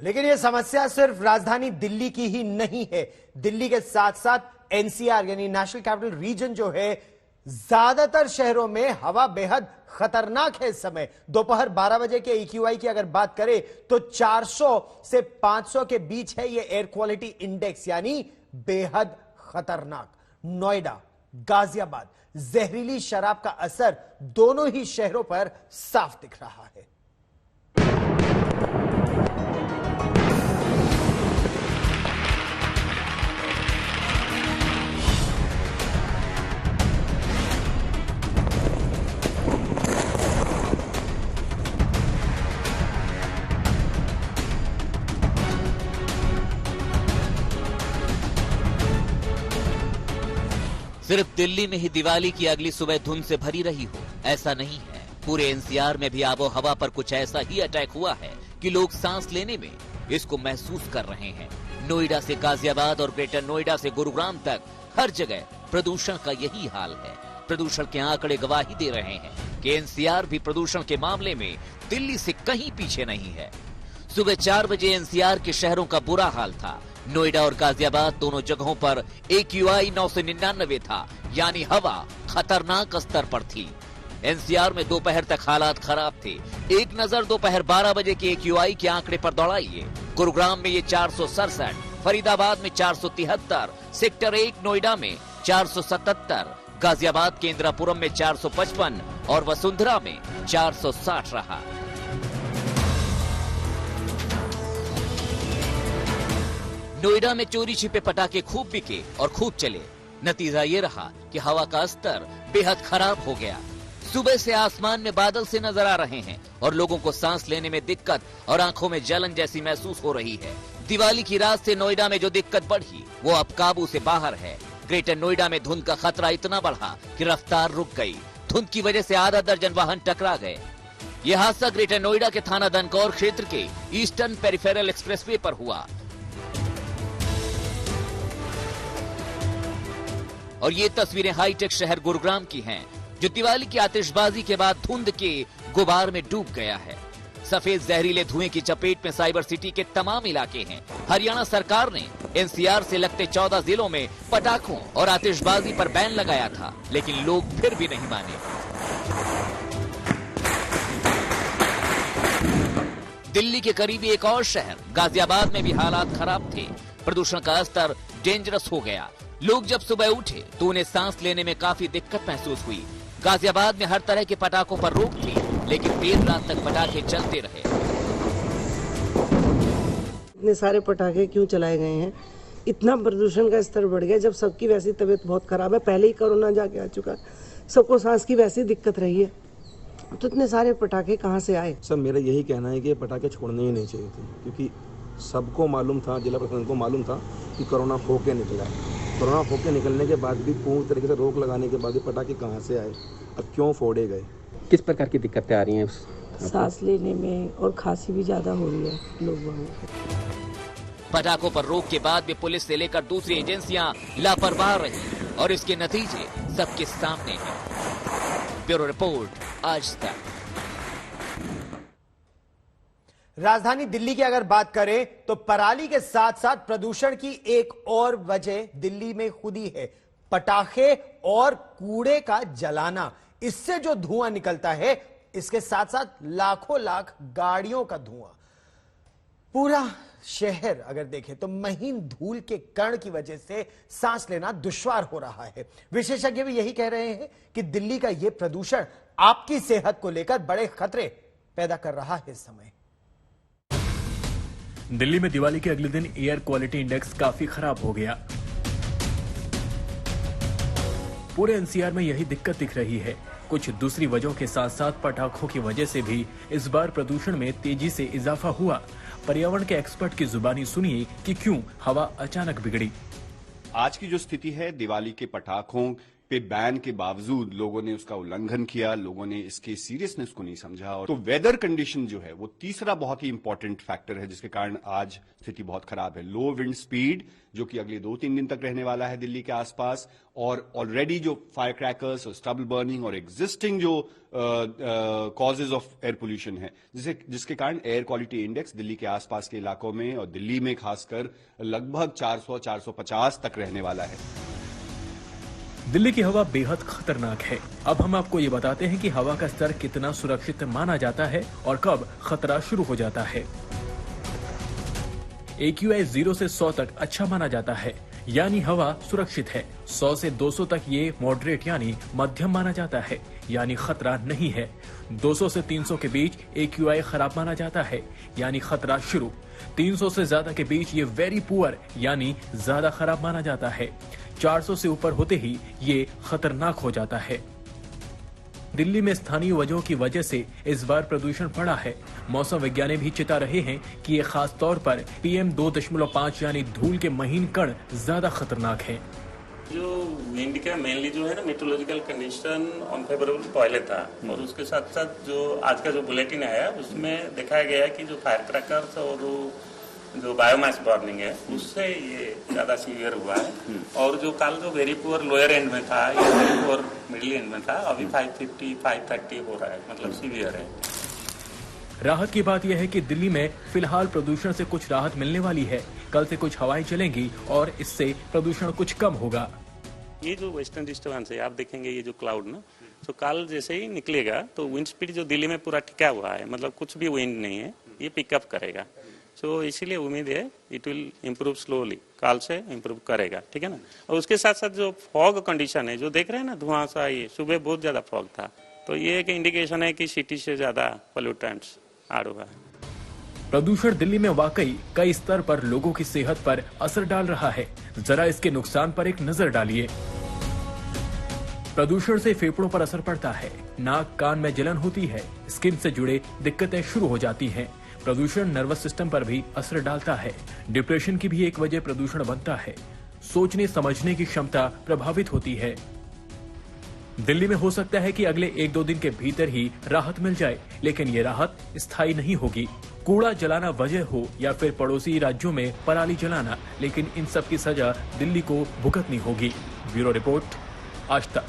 लेकिन यह समस्या सिर्फ राजधानी दिल्ली की ही नहीं है। दिल्ली के साथ साथ एनसीआर यानी नेशनल कैपिटल रीजन जो है, ज्यादातर शहरों में हवा बेहद खतरनाक है। इस समय दोपहर 12 बजे के EQI की अगर बात करें तो 400 से 500 के बीच है यह एयर क्वालिटी इंडेक्स, यानी बेहद खतरनाक। नोएडा, गाजियाबाद, जहरीली शराब का असर दोनों ही शहरों पर साफ दिख रहा है। सिर्फ दिल्ली में ही दिवाली की अगली सुबह धुंध से भरी रही हो, ऐसा नहीं है। पूरे एनसीआर में भी आबो हवा पर कुछ ऐसा ही अटैक हुआ है कि लोग सांस लेने में इसको महसूस कर रहे हैं। नोएडा से गाजियाबाद और ग्रेटर नोएडा से गुरुग्राम तक हर जगह प्रदूषण का यही हाल है। प्रदूषण के आंकड़े गवाही दे रहे हैं कि एनसीआर भी प्रदूषण के मामले में दिल्ली से कहीं पीछे नहीं है। सुबह 4 बजे एनसीआर के शहरों का बुरा हाल था। नोएडा और गाजियाबाद दोनों जगहों पर AQI 999 था, यानी हवा खतरनाक स्तर पर थी। एनसीआर में दोपहर तक हालात खराब थे। एक नजर दोपहर 12 बजे के AQI के आंकड़े पर दौड़ाइए। गुरुग्राम में ये 467, फरीदाबाद में 473, सेक्टर 1 नोएडा में 477, गाजियाबाद के इंदिरापुरम में 455 और वसुंधरा में 460 रहा। नोएडा में चोरी छिपे पटाखे खूब बिके और खूब चले। नतीजा ये रहा कि हवा का स्तर बेहद खराब हो गया। सुबह से आसमान में बादल से नजर आ रहे हैं और लोगों को सांस लेने में दिक्कत और आंखों में जलन जैसी महसूस हो रही है। दिवाली की रात से नोएडा में जो दिक्कत बढ़ी वो अब काबू से बाहर है। ग्रेटर नोएडा में धुंध का खतरा इतना बढ़ा कि रफ्तार रुक गई। धुंध की वजह से आधा दर्जन वाहन टकरा गए। यह हादसा ग्रेटर नोएडा के थाना दनकौर क्षेत्र के ईस्टर्न पेरिफेरल एक्सप्रेसवे पर हुआ और ये तस्वीरें हाईटेक शहर गुरुग्राम की हैं, जो दिवाली की आतिशबाजी के बाद धुंध के गुबार में डूब गया है। सफेद जहरीले धुएं की चपेट में साइबर सिटी के तमाम इलाके हैं। हरियाणा सरकार ने एनसीआर से लगते 14 जिलों में पटाखों और आतिशबाजी पर बैन लगाया था, लेकिन लोग फिर भी नहीं माने। दिल्ली के करीबी एक और शहर गाजियाबाद में भी हालात खराब थे। प्रदूषण का स्तर डेंजरस हो गया। लोग जब सुबह उठे तो उन्हें सांस लेने में काफी दिक्कत महसूस हुई। गाजियाबाद में हर तरह के पटाखों पर रोक थी, लेकिन देर रात तक पटाखे चलते रहे। इतने सारे पटाखे क्यों चलाए गए हैं? इतना प्रदूषण का स्तर बढ़ गया, जब सबकी वैसी तबीयत बहुत खराब है। पहले ही कोरोना जाके आ चुका, सबको सांस की वैसी दिक्कत रही है, तो इतने सारे पटाखे कहाँ से आए? सर मेरा यही कहना है कि पटाखे छोड़ने ही नहीं चाहिए थे, क्योंकि सबको मालूम था, जिला प्रशासन को मालूम था कि कोरोना होके निकला है। कोरोना होके निकलने के बाद भी पूर्ण तरीके से रोक लगाने के बाद भी पटाखे कहाँ से आए, अब क्यों फोड़े गए? किस प्रकार की दिक्कतें आ रही हैं? सांस लेने में और खांसी भी ज्यादा हो रही है लोगों को। पटाखों पर रोक के बाद भी पुलिस से लेकर दूसरी एजेंसियां लापरवाह रही और इसके नतीजे सबके सामने हैं। ब्यूरो रिपोर्ट, आज तक। राजधानी दिल्ली की अगर बात करें तो पराली के साथ साथ प्रदूषण की एक और वजह दिल्ली में खुद ही है, पटाखे और कूड़े का जलाना। इससे जो धुआं निकलता है, इसके साथ साथ लाखों लाख गाड़ियों का धुआं। पूरा शहर अगर देखें तो महीन धूल के कण की वजह से सांस लेना दुश्वार हो रहा है। विशेषज्ञ भी यही कह रहे हैं कि दिल्ली का यह प्रदूषण आपकी सेहत को लेकर बड़े खतरे पैदा कर रहा है इस समय। दिल्ली में दिवाली के अगले दिन एयर क्वालिटी इंडेक्स काफी खराब हो गया। पूरे एनसीआर में यही दिक्कत दिख रही है। कुछ दूसरी वजहों के साथ साथ पटाखों की वजह से भी इस बार प्रदूषण में तेजी से इजाफा हुआ। पर्यावरण के एक्सपर्ट की जुबानी सुनिए कि क्यों हवा अचानक बिगड़ी। आज की जो स्थिति है, दिवाली के पटाखों पे बैन के बावजूद लोगों ने उसका उल्लंघन किया, लोगों ने इसके सीरियसनेस को नहीं समझा। और तो वेदर कंडीशन जो है वो तीसरा बहुत ही इंपॉर्टेंट फैक्टर है जिसके कारण आज स्थिति बहुत खराब है। लो विंड स्पीड जो कि अगले 2-3 दिन तक रहने वाला है दिल्ली के आसपास, और ऑलरेडी जो फायर क्रैकर्स और स्टबल बर्निंग और एग्जिस्टिंग जो कॉजेज ऑफ एयर पोल्यूशन है, जिसके कारण एयर क्वालिटी इंडेक्स दिल्ली के आसपास के इलाकों में और दिल्ली में खासकर लगभग 400-450 तक रहने वाला है। दिल्ली की हवा बेहद खतरनाक है। अब हम आपको ये बताते हैं कि हवा का स्तर कितना सुरक्षित माना जाता है और कब खतरा शुरू हो जाता है। AQI 0 से 100 तक अच्छा माना जाता है, यानी हवा सुरक्षित है। 100 से 200 तक ये मॉडरेट यानी मध्यम माना जाता है, यानी खतरा नहीं है। 200 से 300 के बीच AQI खराब माना जाता है, यानी खतरा शुरू। 300 से ज्यादा के बीच ये वेरी पुअर यानी ज्यादा खराब माना जाता है। 400 से ऊपर होते ही ये खतरनाक हो जाता है। दिल्ली में स्थानीय वजहों की वजह से इस बार प्रदूषण बढ़ा है। मौसम वैज्ञानिक भी चिता रहे हैं कि ये खास तौर पर PM 2.5 यानी धूल के महीन कण ज्यादा खतरनाक है। जो विंड का मेनली जो है ना मेट्रोलॉजिकल कंडीशन अनफेवरेबल पहले था, और उसके साथ साथ जो आज का जो बुलेटिन आया उसमें दिखाया गया कि जो फायर क्रैकर्स और जो बायोमास बर्निंग है उससे ये ज्यादा सीवियर हुआ है। और जो कल जो वेरी पुअर लोअर एंड में था या वेरी पुअर मिडिल एंड में था, अभी 550 530 हो रहा है, मतलब सीवियर है। राहत की बात यह है कि दिल्ली में फिलहाल प्रदूषण से कुछ राहत मिलने वाली है। कल से कुछ हवाएं चलेंगी और इससे प्रदूषण कुछ कम होगा। ये जो वेस्टर्न डिस्टर्बेंस है, आप देखेंगे ये जो क्लाउड ना, तो कल जैसे ही निकलेगा तो विंड स्पीड जो दिल्ली में पूरा टिका हुआ है, मतलब कुछ भी विंड नहीं है, ये पिकअप करेगा। तो इसीलिए उम्मीद है इट विल इम्प्रूव स्लोली, कल से इम्प्रूव करेगा, ठीक है ना। और उसके साथ साथ जो फॉग कंडीशन है जो देख रहे हैं ना, धुआं सा, ये सुबह बहुत ज्यादा फॉग था, तो ये एक इंडिकेशन है कि सिटी से ज्यादा पोल्यूटेंट्स आ रहा है। प्रदूषण दिल्ली में वाकई कई स्तर पर लोगों की सेहत पर असर डाल रहा है। जरा इसके नुकसान पर एक नजर डालिए। प्रदूषण से फेफड़ों पर असर पड़ता है, नाक कान में जलन होती है, स्किन से जुड़े दिक्कतें शुरू हो जाती हैं। प्रदूषण नर्वस सिस्टम पर भी असर डालता है। डिप्रेशन की भी एक वजह प्रदूषण बनता है। सोचने समझने की क्षमता प्रभावित होती है। दिल्ली में हो सकता है कि अगले 1-2 दिन के भीतर ही राहत मिल जाए, लेकिन ये राहत स्थायी नहीं होगी। कूड़ा जलाना वजह हो या फिर पड़ोसी राज्यों में पराली जलाना, लेकिन इन सब की सजा दिल्ली को भुगतनी होगी। ब्यूरो रिपोर्ट, आज तक।